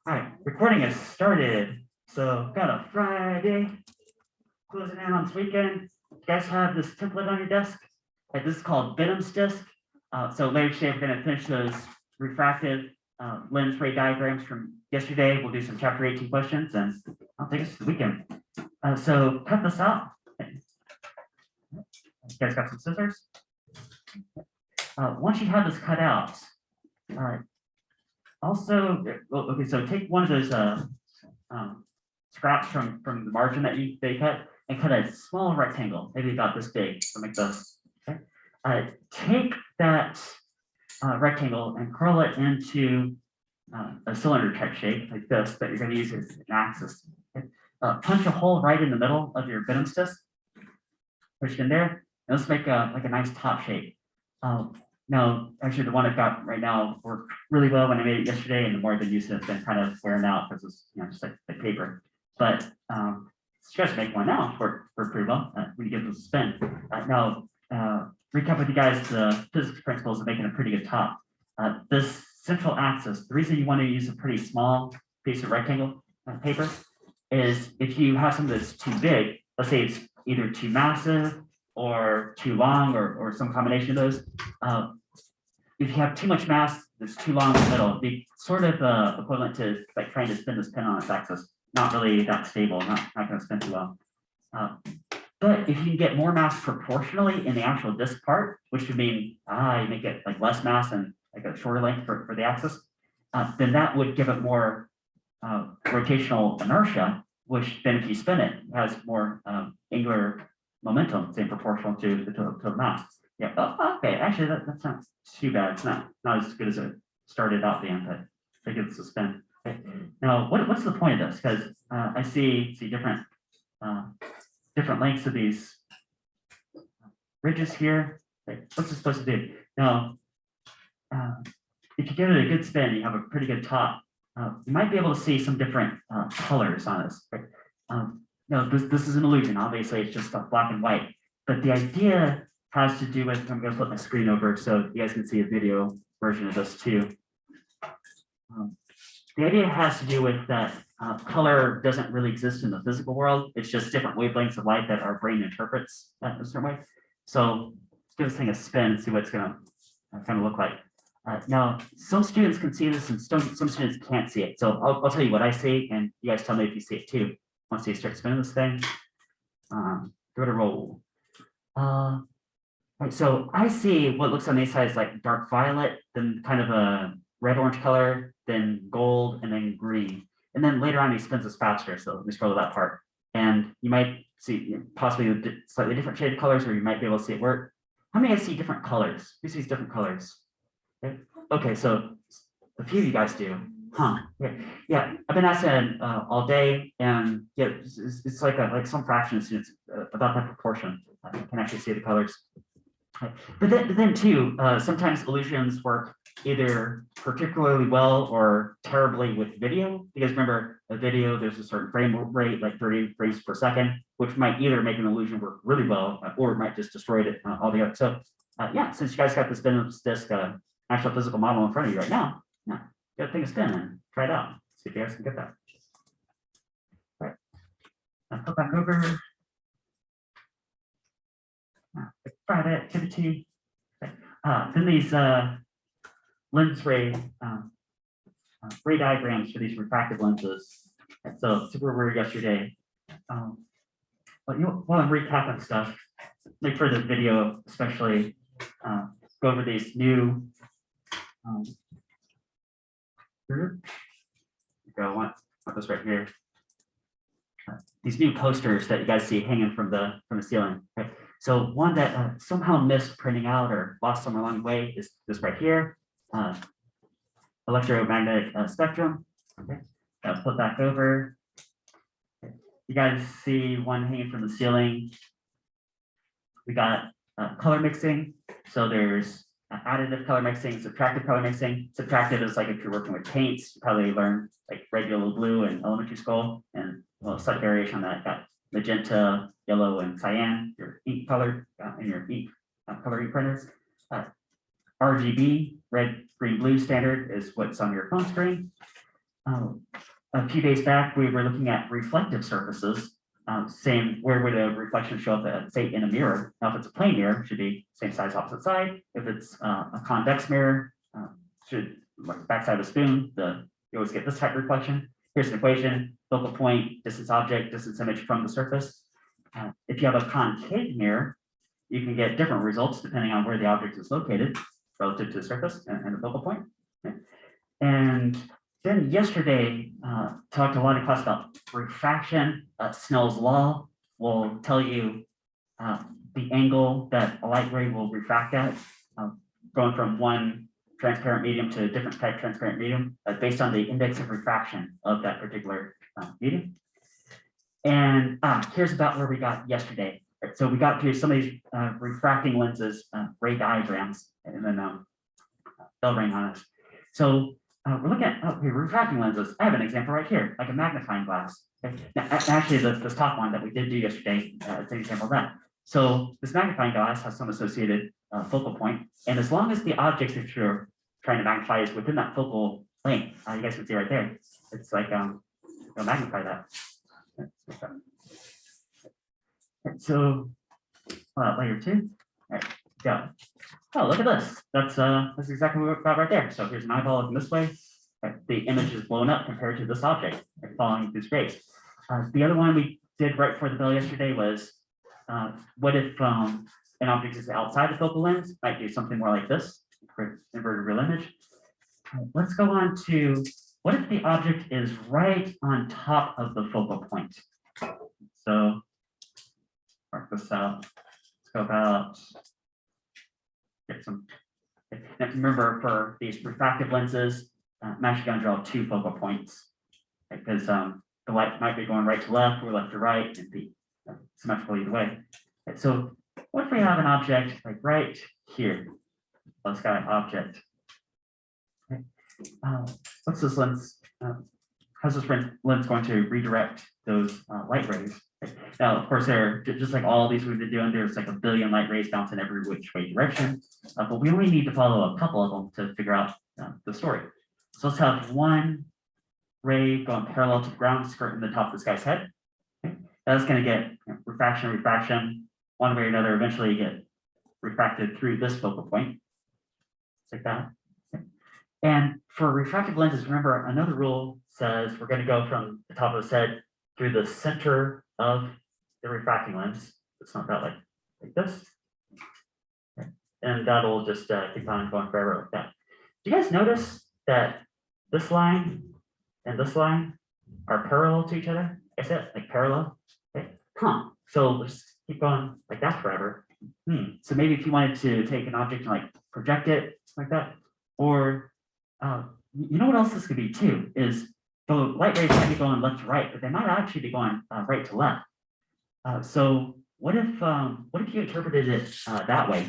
All right, recording has started. So got a Friday, closing in on this weekend. You guys have this template on your desk. This is called Benham's disk. So later today, we're going to finish those refractive lens ray diagrams from yesterday. We'll do some chapter 18 questions, and I'll take us to the weekend. So cut this out. You guys got some scissors? Once you have this cut out, also, okay, so take one of those scraps from the margin that they cut and cut a small rectangle, maybe about this big, something like this. Okay. Take that rectangle and curl it into a cylinder type shape like this that you're going to use as an axis. Okay. Punch a hole right in the middle of your Benham's disc. Push it in there, and let's make like a nice top shape. Now, actually, the one I've got right now worked really well when I made it yesterday, and the more I've been using it, it's been kind of wearing out because it's just like paper. But you guys make one now work pretty well when you give this a spin. Now, recap with you guys the physics principles of making a pretty good top. This central axis, the reason you want to use a pretty small piece of rectangle paper is if you have something that's too big, let's say it's either too massive or too long or some combination of those. If you have too much mass that's too long in the middle, it'd be sort of equivalent to like trying to spin this pen on its axis. Not really that stable, not going to spin too well. But if you can get more mass proportionally in the actual disc part, which would mean you make it like less mass and like a shorter length for the axis, then that would give it more rotational inertia, which then if you spin it, has more angular momentum, same proportional to the mass. Yeah. Oh, okay. Actually, that's not too bad. It's not as good as it started out being, but I think it's a spin. Okay. Now, what's the point of this? Because I see different lengths of these ridges here. Okay. What's it supposed to do? Now, if you give it a good spin, you have a pretty good top. You might be able to see some different colors on this. Right? No, this is an illusion. Obviously, it's just black and white. But the idea has to do with, I'm going to flip my screen over so you guys can see a video version of this too. The idea has to do with that color doesn't really exist in the physical world. It's just different wavelengths of light that our brain interprets in a certain way. So let's give this thing a spin and see what it's going to kind of look like. Now, some students can see this and some students can't see it. So I'll tell you what I see, and you guys tell me if you see it too. Once you start spinning this thing, give it a roll. Right, so I see what looks on the side is like dark violet, then kind of a red-orange color, then gold, and then green. And then later on, he spins this faster. So let me scroll to that part. And you might see possibly slightly different shaded colors, or you might be able to see it work. How many of you see different colors? Who sees different colors? Okay, so a few of you guys do. Huh. Yeah. I've been asking all day, and yeah, it's like some fraction of students about that proportion can actually see the colors. But then too, sometimes illusions work either particularly well or terribly with video, because remember, a video, there's a certain frame rate, like 30 frames per second, which might either make an illusion work really well, or it might just destroy it altogether. So yeah, since you guys got this Benham's disc actual physical model in front of you right now, get a thing a spin and try it out. See if you guys can get that. All right. Now flip back over. Friday activity. Okay. Then these lens ray ray diagrams for these refractive lenses. So super weird yesterday. But while I'm recapping stuff, like for the video, especially go over these new. I want this right here. These new posters that you guys see hanging from the ceiling. Okay. So one that somehow missed printing out or lost somewhere along the way is this right here, electromagnetic spectrum. Okay, I'll flip back over. Okay. You guys see one hanging from the ceiling. We got color mixing. So there's additive color mixing, subtractive color mixing. Subtractive is like if you're working with paints, you probably learn like red, yellow, blue in elementary school, and well, slight variation on that. Got magenta, yellow, and cyan, your ink color in your ink color ink printers. RGB, red, green, blue standard is what's on your phone screen. A few days back, we were looking at reflective surfaces, saying where would a reflection show up at, say, in a mirror. Now, if it's a plane mirror, it should be same size, opposite side. If it's a convex mirror, should like backside of a spoon, you always get this type of reflection. Here's an equation, focal point, distance object, distance image from the surface. If you have a concave mirror, you can get different results depending on where the object is located relative to the surface and the focal point. Okay. And then yesterday, talked a lot in class about refraction. Snell's law will tell you the angle that a light ray will refract at, going from one transparent medium to a different type transparent medium, based on the index of refraction of that particular medium. And here's about where we got yesterday. Right, so we got through some of these refracting lenses, ray diagrams, and then bell rang on us. So we're looking at refracting lenses. I have an example right here, like a magnifying glass. Okay? Now, actually, this top one that we did do yesterday, it's an example of that. So this magnifying glass has some associated focal point, and as long as the object that you're trying to magnify is within that focal length, you guys can see right there. It's like it'll magnify that. So layer 2. All right, go. Oh, look at this. That's exactly what we got right there. So here's an eyeball looking this way. Right, the image is blown up compared to this object, right, following these rays. The other one we did right before the bell yesterday was what if an object is outside the focal lens? Might do something more like this, inverted real image. Let's go on to what if the object is right on top of the focal point? So mark this out. Let's go about. Get some. Now remember, for these refractive lenses, I'm actually going to draw 2 focal points because the light might be going right to left or left to right and be symmetrical either way. Okay, so what if we have an object like right here? Let's got an object. Okay. What's this lens? How's this lens going to redirect those light rays? Okay. Now, of course, they're just like all these we've been doing. There's like a billion light rays bouncing every which way direction, but we only need to follow a couple of them to figure out the story. So let's have one ray going parallel to the ground, skirting the top of this guy's head. Okay. That's going to get refraction, one way or another. Eventually, you get refracted through this focal point, just like that. Okay. And for refractive lenses, remember another rule says we're going to go from the top of the head through the center of the refracting lens. It's not that like this, okay. And that'll just keep on going forever like that. Do you guys notice that this line and this line are parallel to each other? I said like parallel. Okay. So let's keep going like that forever. So maybe if you wanted to take an object and like project it like that, or you know what else this could be too is the light rays might be going left to right, but they might actually be going right to left. So what if you interpreted it that way?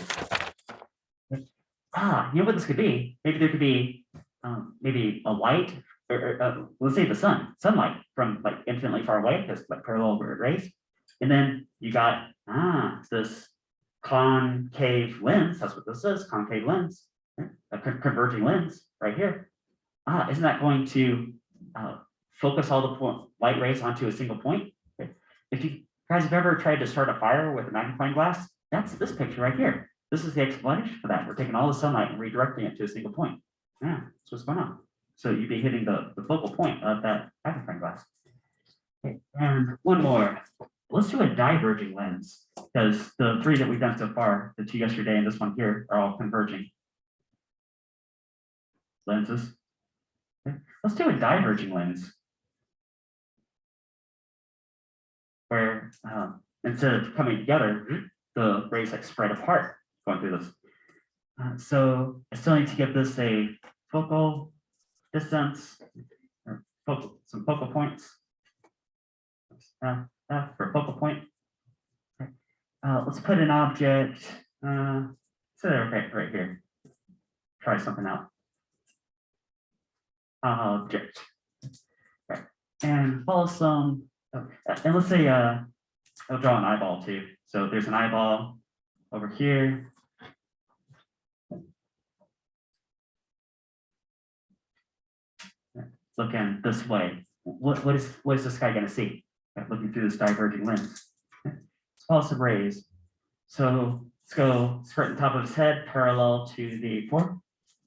You know what this could be? Maybe there could be maybe a light, or let's say the sunlight from like infinitely far away, because like parallel rays, and then you got this concave lens. That's what this is, concave lens, a converging lens right here. Isn't that going to focus all the light rays onto a single point? Okay. If you guys have ever tried to start a fire with a magnifying glass, that's this picture right here. This is the explanation for that. We're taking all the sunlight and redirecting it to a single point. Yeah, that's what's going on. So you'd be hitting the focal point of that magnifying glass. Okay, and one more. Let's do a diverging lens, because the 3 that we've done so far, the 2 yesterday and this one here, are all converging lenses. Okay. Let's do a diverging lens, where instead of coming together, the rays like spread apart going through this. So I still need to give this a focal distance, or some focal points. For focal point. Okay. Let's put an object, right here. Try something out. Object. Right. And follow some, and let's say I'll draw an eyeball too. So there's an eyeball over here. looking this way, what is this guy going to see? Looking through this diverging lens. Let's follow some rays. So let's go straight on top of his head, parallel to the floor.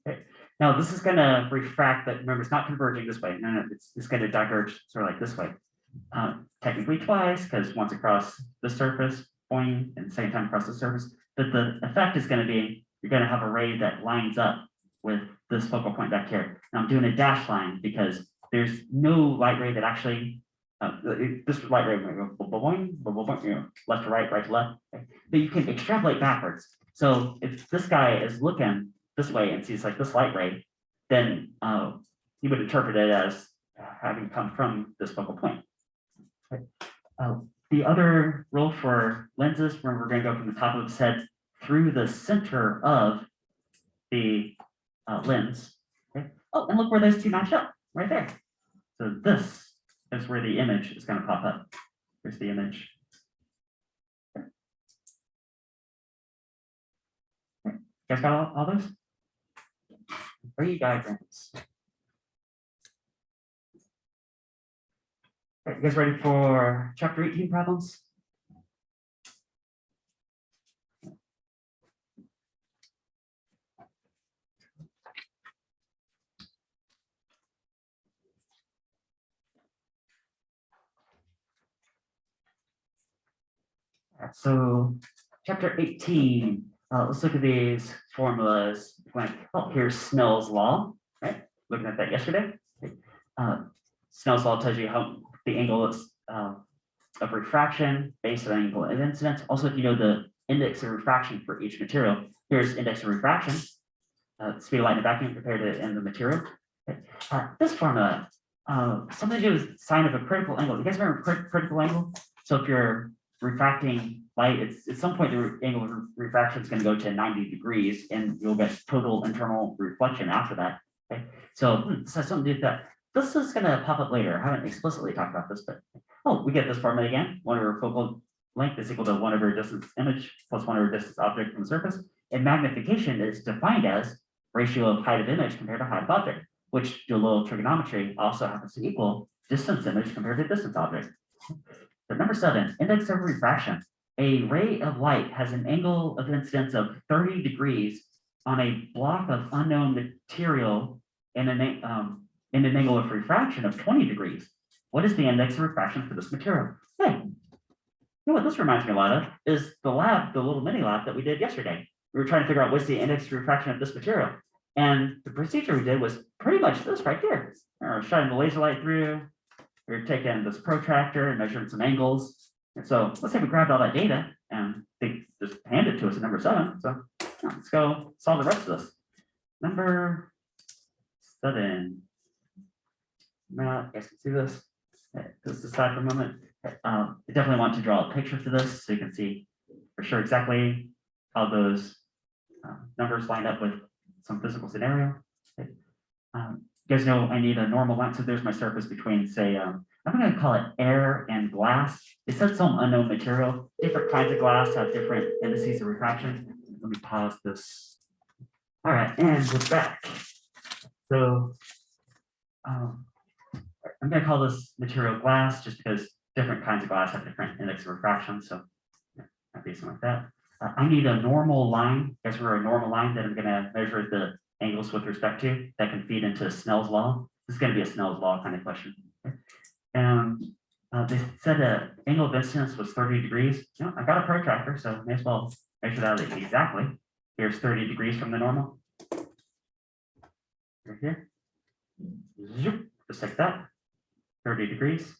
Okay. Now this is going to refract, but remember, it's not converging this way. No, it's going to diverge sort of like this way. Technically twice, because once across the surface, boing, and same time across the surface. But the effect is going to be, you're going to have a ray that lines up with this focal point back here. Now I'm doing a dash line because there's no light ray that actually, this light ray, boing, left to right, right to left. Okay. But you can extrapolate backwards. So if this guy is looking this way and sees like this light ray, then he would interpret it as having come from this focal point. Okay. The other rule for lenses, where we're going to go from the top of his head through the center of the lens. Okay. Oh, and look where those two match up, right there. So this is where the image is going to pop up. Here's the image. Okay. You guys got all those? 3 diagrams. Okay, you guys ready for chapter 18 problems? So chapter 18, let's look at these formulas. Like, oh, here's Snell's law, right? Looking at that yesterday. Snell's law tells you how the angle is, of refraction based on the angle of incidence. Also, if you know the index of refraction for each material, here's index of refraction, speed of light in a vacuum compared to in the material. Okay. This formula, something to do with sine of a critical angle. You guys remember critical angle? So if you're refracting light, it's at some point the angle of refraction is going to go to 90 degrees and you'll get total internal reflection after that. Okay, so this has something to do with that. This is going to pop up later. I haven't explicitly talked about this, but we get this formula again. 1 over focal length is equal to 1 over distance image plus 1 over distance object from the surface. And magnification is defined as ratio of height of image compared to height of object, which do a little trigonometry also happens to equal distance image compared to distance object. So number 7, index of refraction. A ray of light has an angle of incidence of 30 degrees on a block of unknown material in an angle of refraction of 20 degrees. What is the index of refraction for this material? Hey, you know what this reminds me a lot of is the lab, the little mini lab that we did yesterday. We were trying to figure out what's the index of refraction of this material. And the procedure we did was pretty much this right here. We were shining the laser light through. We were taking this protractor and measuring some angles. And so let's say we grabbed all that data and they just handed it to us at number 7. So let's go solve the rest of this. Number 7. Now, you guys can see this. Just aside for a moment. I definitely want to draw a picture for this so you can see for sure exactly how those numbers line up with some physical scenario. Okay. You guys know I need a normal line. So there's my surface between, say, I'm going to call it air and glass. It says some unknown material. Different kinds of glass have different indices of refraction. Let me pause this. All right, and we're back. So I'm going to call this material glass just because different kinds of glass have different index of refraction. So might be something like that. I need a normal line. Guess we're a normal line that I'm going to measure the angles with respect to that can feed into Snell's law. This is going to be a Snell's law kind of question. And they said the angle of incidence was 30 degrees. You know, I got a protractor, so may as well measure that exactly. Here's 30 degrees from the normal. Right here. Zoop, just like that. 30 degrees.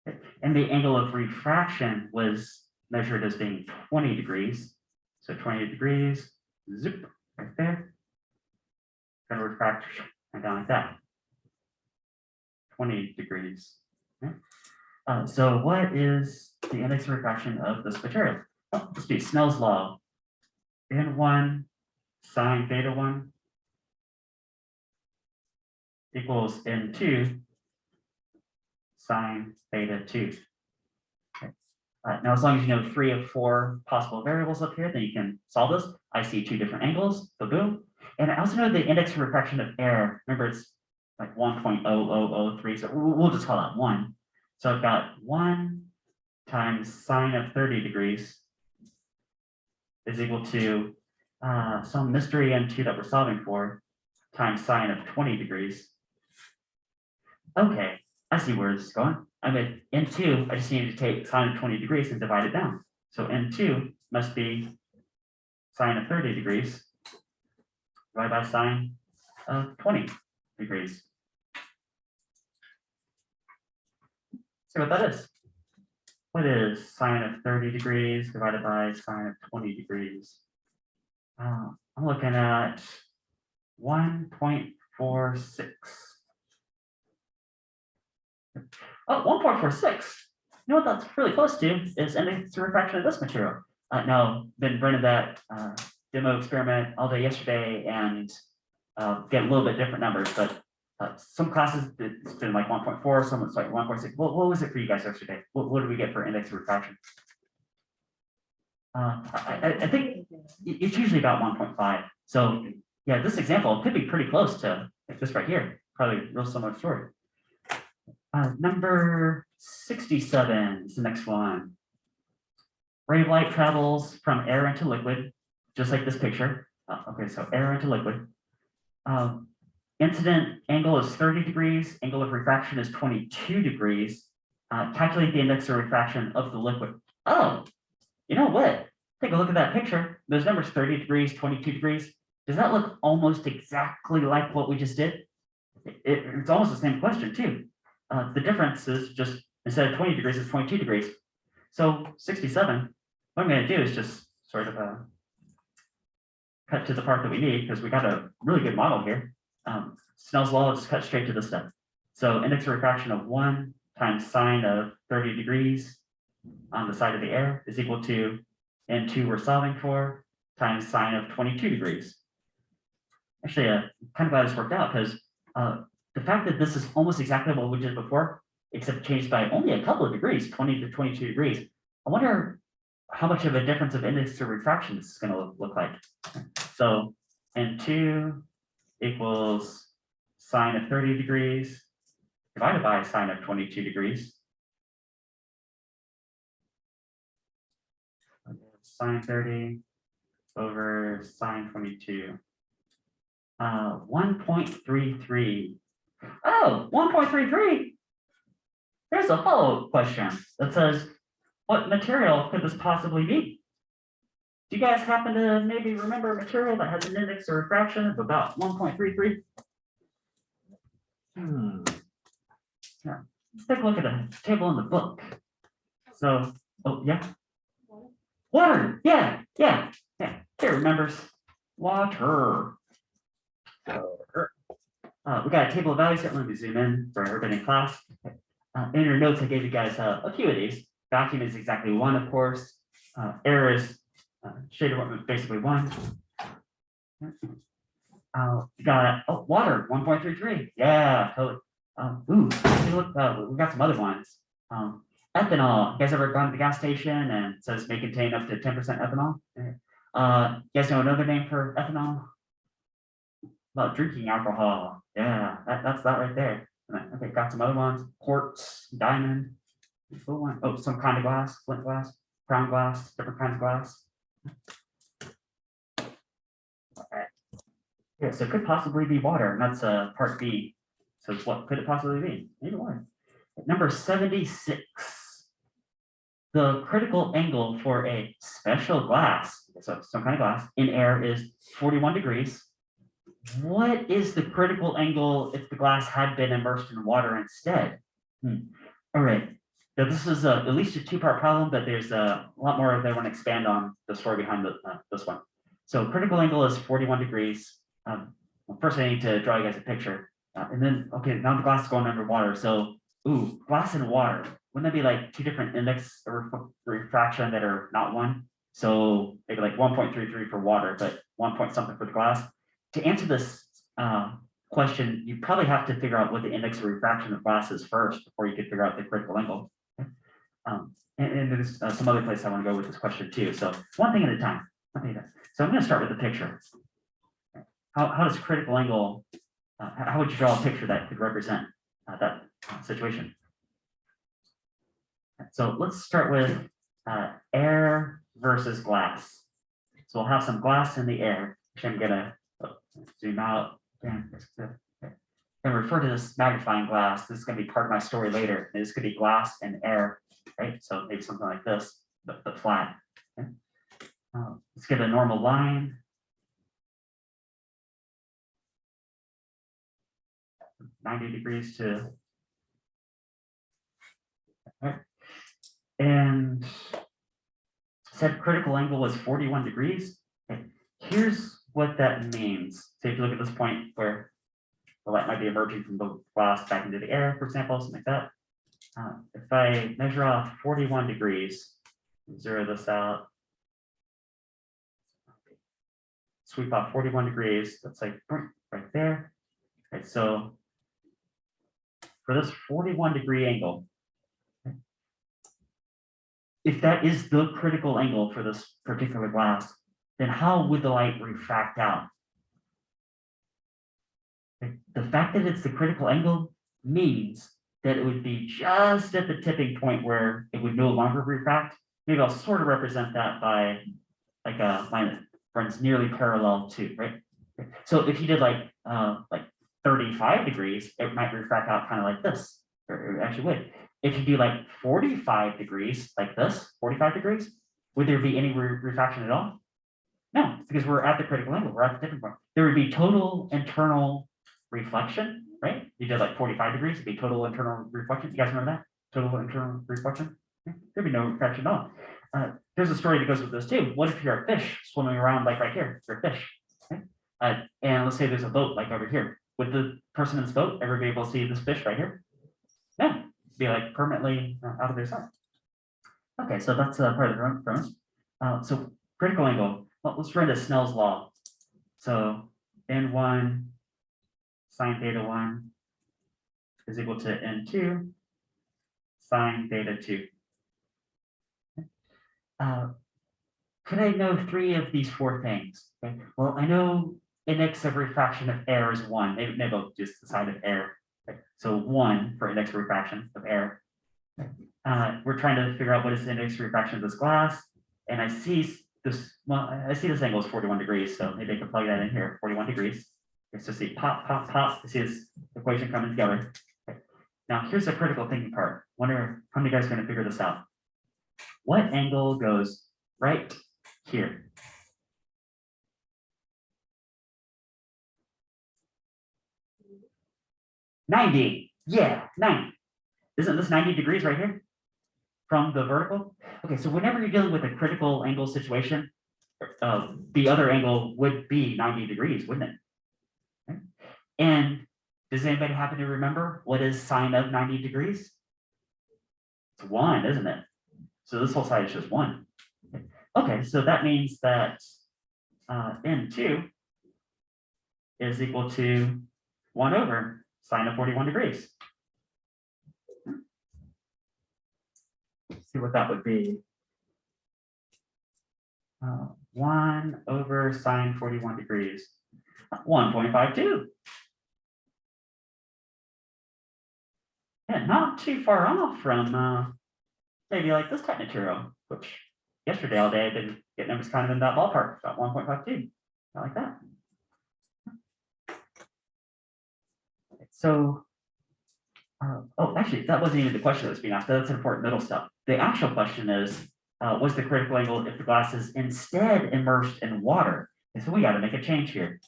Okay. And the angle of refraction was measured as being 20 degrees. So 20 degrees, zip, right there. Gonna refract and down like that. 20 degrees. Okay. So what is the index of refraction of this material? Oh, let's do Snell's law. N1 sine theta 1 equals N2 sine theta 2. Okay. Now, as long as you know 3 of 4 possible variables up here, then you can solve this. I see 2 different angles, so boom. And I also know the index of refraction of air. Remember, it's like 1.0003. So we'll just call that 1. So I've got 1 times sine of 30 degrees is equal to some mystery n2 that we're solving for times sine of 20 degrees. Okay, I see where this is going. I'm at n2, I just need to take sine of 20 degrees and divide it down. So n2 must be sine of 30 degrees divided by sine of 20 degrees. See what that is. What is sine of 30 degrees divided by sine of 20 degrees? I'm looking at 1.46. Oh, 1.46. You know what that's really close to is index of refraction of this material. Now, been running that demo experiment all day yesterday and get a little bit different numbers, but some classes it's been like 1.4, some it's like 1.6. What was it for you guys yesterday? What did we get for index of refraction? I think it's usually about 1.5. So yeah, this example could be pretty close to like this right here. Probably real similar story. Number 67 is the next one. Ray of light travels from air into liquid, just like this picture. Okay, so air into liquid. Incident angle is 30 degrees, angle of refraction is 22 degrees. Calculate the index of refraction of the liquid. Oh, you know what? Take a look at that picture. Those numbers 30 degrees, 22 degrees. Does that look almost exactly like what we just did? It's almost the same question too. The difference is just instead of 20 degrees, it's 22 degrees. So 67, what I'm going to do is just sort of cut to the part that we need because we got a really good model here. Snell's law, just cut straight to this step. So index of refraction of 1 times sine of 30 degrees on the side of the air is equal to n2 we're solving for times sine of 22 degrees. Actually, kind of glad this worked out because the fact that this is almost exactly what we did before, except changed by only a couple of degrees, 20 to 22 degrees. I wonder how much of a difference of index of refraction this is going to look like. So n2 equals sine of 30 degrees divided by sine of 22 degrees. Sine 30 over sine 22. 1.33. Oh, 1.33. There's a follow-up question that says, what material could this possibly be? Do you guys happen to maybe remember a material that has an index of refraction of about 1.33? Yeah. Let's take a look at the table in the book. So, oh yeah. Water. Yeah. Who remembers water? We got a table of values here. Let me zoom in for everybody in class. In your notes, I gave you guys a few of these. Vacuum is exactly 1, of course. Air is shaded basically 1. You got water 1.33. Yeah, totally. Look, we got some other ones. Ethanol. You guys ever gone to the gas station and it says may contain up to 10% ethanol? You guys know another name for ethanol? About drinking alcohol. Yeah, that's that right there. Okay, got some other ones. Quartz, diamond. Oh, some kind of glass, flint glass, crown glass, different kinds of glass. Okay. Yeah, so it could possibly be water, and that's part B. So what could it possibly be? Maybe water. Number 76. The critical angle for a special glass, so some kind of glass, in air is 41 degrees. What is the critical angle if the glass had been immersed in water instead? All right. Now this is at least a 2-part problem, but there's a lot more that I want to expand on the story behind this one. So critical angle is 41 degrees. Well, first I need to draw you guys a picture. And then, okay, now the glass is going underwater. So, glass and water. Wouldn't that be like 2 different index of refraction that are not 1? So maybe like 1.33 for water, but 1 point something for the glass. To answer this question, you probably have to figure out what the index of refraction of glass is first before you could figure out the critical angle. And there's some other place I want to go with this question too. So one thing at a time. So I'm going to start with the picture. How does critical angle how would you draw a picture that could represent that situation? So let's start with air versus glass. So we'll have some glass in the air, which I'm gonna zoom out and refer to this magnifying glass. This is gonna be part of my story later. This could be glass and air, right? So maybe something like this, but flat. Okay? Let's get a normal line. -90 to, right. And said critical angle was 41 degrees. Okay. Here's what that means. So if you look at this point where the light might be emerging from the glass back into the air, for example, something like that. If I measure off 41 degrees, zero this out, sweep off 41 degrees, that's like right there. Okay, so for this 41-degree angle, if that is the critical angle for this particular glass, then how would the light refract out? The fact that it's the critical angle means that it would be just at the tipping point where it would no longer refract. Maybe I'll sort of represent that by like a line that runs nearly parallel to, right? So if you did like 35 degrees, it might refract out kind of like this, or it actually would. If you do like 45 degrees, like this, 45 degrees, would there be any refraction at all? No, because we're at the critical angle, we're at the tipping point. There would be total internal reflection, right? You did like 45 degrees, it'd be total internal reflection. You guys remember that? Total internal reflection? There'd be no refraction at all. There's a story that goes with this too. What if you're a fish swimming around like right here? You're a fish. Okay? And let's say there's a boat like over here. Would the person in this boat ever be able to see this fish right here? No, be like permanently out of their sight. Okay, so that's part of the premise. So critical angle. Well, let's run to Snell's law. So n1 sine theta 1 is equal to n2 sine theta 2. Could I know 3 of these 4 things? Okay. Well, I know index of refraction of air is 1. Maybe I'll just the side of air. Okay. So 1 for index of refraction of air. We're trying to figure out what is the index of refraction of this glass, and I see this. Well, I see this angle is 41 degrees, so maybe I can plug that in here. 41 degrees. Okay, so see pop, pop, pop. I see this equation coming together. Okay. Now here's the critical thinking part. Wonder how many guys are going to figure this out. What angle goes right here? $90. Yeah, 90. Isn't this 90 degrees right here from the vertical? Okay, so whenever you're dealing with a critical angle situation, the other angle would be 90 degrees, wouldn't it? Okay. And does anybody happen to remember what is sine of 90 degrees? It's 1, isn't it? So this whole side is just 1. Okay, so that means that n2 is equal to 1 over sine of 41 degrees. Let's see what that would be. 1 over sine 41 degrees. 1.52. Yeah, not too far off from maybe like this type of material, which yesterday all day I've been getting numbers kind of in that ballpark, about 1.52. I like that. So, oh, actually, that wasn't even the question that was being asked. That's important middle stuff. The actual question is, what's the critical angle if the glass is instead immersed in water? And so we got to make a change here.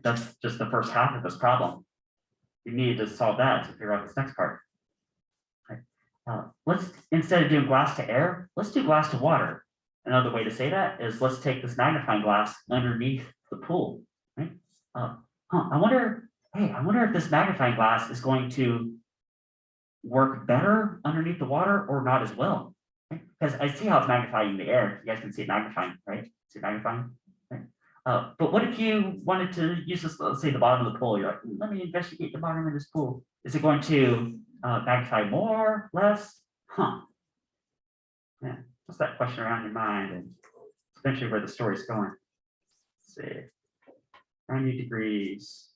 That's just the first half of this problem. You need to solve that to figure out this next part. Okay. Let's, instead of doing glass to air, let's do glass to water. Another way to say that is let's take this magnifying glass underneath the pool. Right? I wonder if this magnifying glass is going to work better underneath the water or not as well. Because I see how it's magnifying the air. You guys can see it magnifying, right? See it magnifying? Right? But what if you wanted to use this, let's say the bottom of the pool, you're like, let me investigate the bottom of this pool. Is it going to magnify more, less? Huh. Yeah, what's that question around your mind and eventually where the story's going? Let's see, 90 degrees.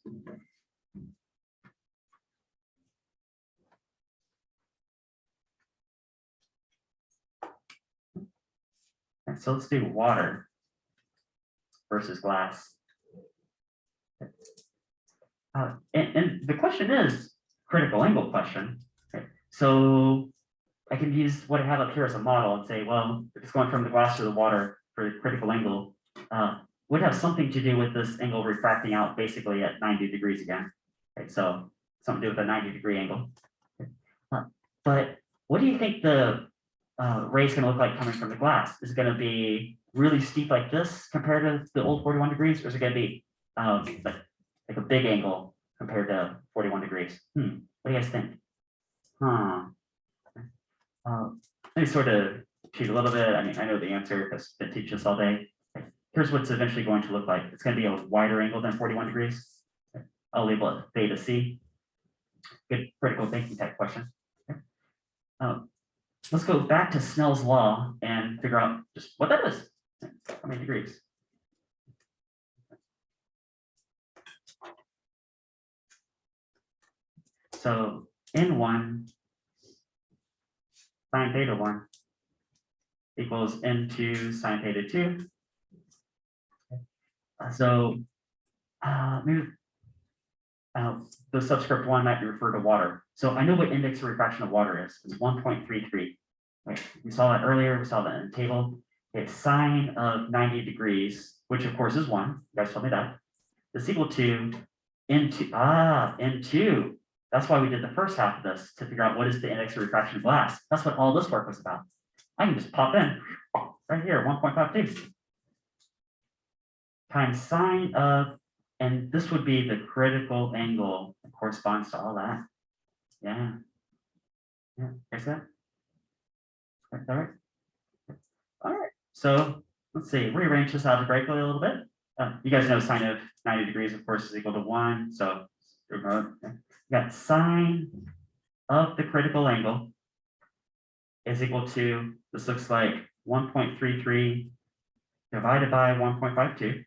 And so let's do water versus glass. And the question is critical angle question. Okay. So I can use what I have up here as a model and say, well, if it's going from the glass to the water for the critical angle, would have something to do with this angle refracting out basically at 90 degrees again. Okay, so something to do with a 90-degree angle. But what do you think the ray is going to look like coming from the glass? Is it going to be really steep like this compared to the old 41 degrees, or is it going to be like a big angle compared to 41 degrees? What do you guys think? Let me sort of cheat a little bit. I mean, I know the answer because I've been teaching this all day. Here's what's eventually going to look like. It's going to be a wider angle than 41 degrees. I'll label it theta C. Good critical thinking type question. Let's go back to Snell's law and figure out just what that is. How many degrees? So N1 sine theta 1 equals N2 sine theta 2. Maybe the subscript 1 might refer to water. So I know what index of refraction of water is. It's 1.33. Right. We saw that earlier. We saw that in the table. It's sine of 90 degrees, which of course is 1. You guys told me that. Is equal to N2. N2. That's why we did the first half of this, to figure out what is the index of refraction of glass. That's what all this work was about. I can just pop in right here, 1.52 times sine of, and this would be the critical angle that corresponds to all that. Yeah. There's that. All right. All right. So let's see, rearrange this algebraically a little bit. You guys know sine of 90 degrees, of course, is equal to 1. So we got sine of the critical angle is equal to, this looks like 1.33 divided by 1.52.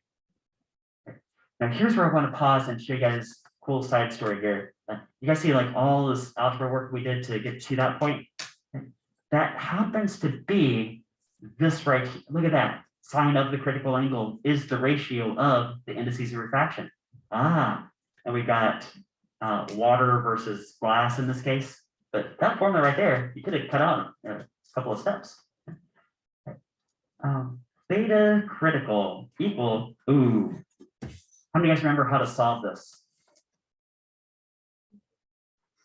Now here's where I want to pause and show you guys a cool side story here. You guys see like all this algebra work we did to get to that point? That happens to be this right here. Look at that. Sine of the critical angle is the ratio of the indices of refraction. And we got water versus glass in this case. But that formula right there, you could have cut out a couple of steps. Theta critical equal, how many of you guys remember how to solve this?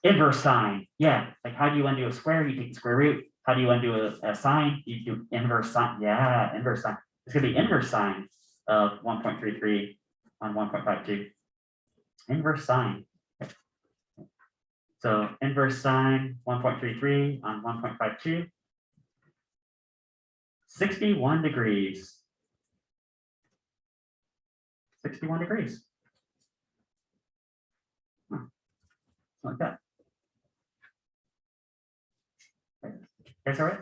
Inverse sine. Yeah, like how do you undo a square? You take the square root. How do you undo a sine? You do inverse sine. Yeah, inverse sine. It's going to be inverse sine of 1.33 on 1.52. Inverse sine. So inverse sine 1.33 on 1.52. 61 degrees. 61 degrees. Like that. That's all right.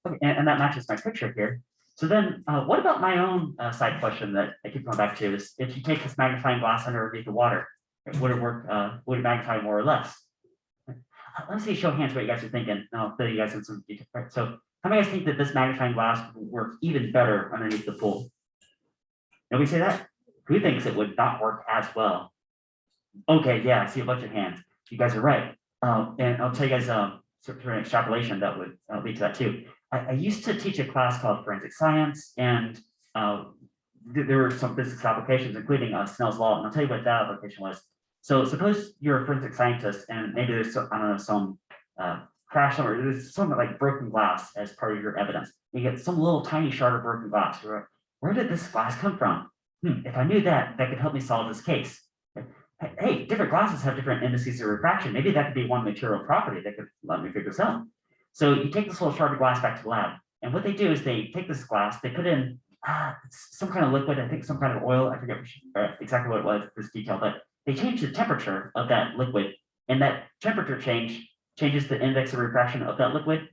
Okay, and that matches my picture here. So then what about my own side question that I keep going back to is, if you take this magnifying glass underneath the water, would it work, would it magnify more or less? Let's see, show of hands what you guys are thinking. I'll fill you guys in some detail. So how many of you guys think that this magnifying glass would work even better underneath the pool? Nobody say that? Who thinks it would not work as well? Okay, yeah, I see a bunch of hands. You guys are right. And I'll tell you guys sort of an extrapolation that would lead to that too. I used to teach a class called forensic science, and there were some physics applications, including Snell's law, and I'll tell you what that application was. So suppose you're a forensic scientist, and maybe there's some, I don't know, some crash somewhere, there's some like broken glass as part of your evidence. You get some little tiny shard of broken glass. You're like, where did this glass come from? If I knew that, that could help me solve this case. Hey, different glasses have different indices of refraction. Maybe that could be one material property that could let me figure this out. So you take this little shard of glass back to the lab, and what they do is they take this glass, they put in some kind of liquid, I think some kind of oil, I forget exactly what it was, this detail, but they change the temperature of that liquid, and that temperature changes the index of refraction of that liquid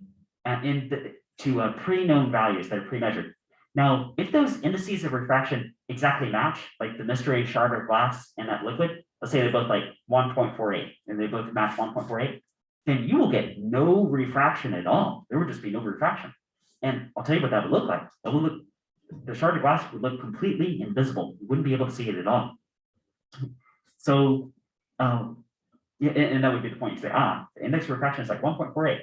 to pre-known values that are pre-measured. Now, if those indices of refraction exactly match, like the mystery shard of glass and that liquid, let's say they're both like 1.48 and they both match 1.48, then you will get no refraction at all. There would just be no refraction. And I'll tell you what that would look like. That would look, the shard of glass would look completely invisible. You wouldn't be able to see it at all. So, yeah, and that would be the point. You say, the index of refraction is like 1.48.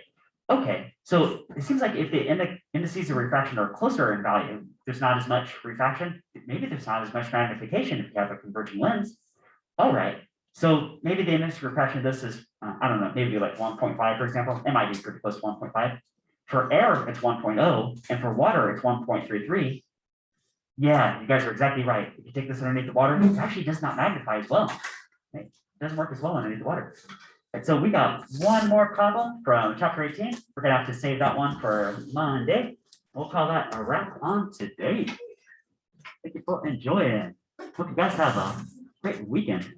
Okay, so it seems like if the indices of refraction are closer in value, there's not as much refraction. Maybe there's not as much magnification if you have a converging lens. All right, so maybe the index of refraction of this is, I don't know, maybe like 1.5, for example. It might be pretty close to 1.5. For air, it's 1.0, and for water, it's 1.33. Yeah, you guys are exactly right. If you take this underneath the water, it actually does not magnify as well. It doesn't work as well underneath the water. And so we got one more problem from chapter 18. We're gonna have to save that one for Monday. We'll call that a wrap on today. Thank you for enjoying. Hope you guys have a great weekend.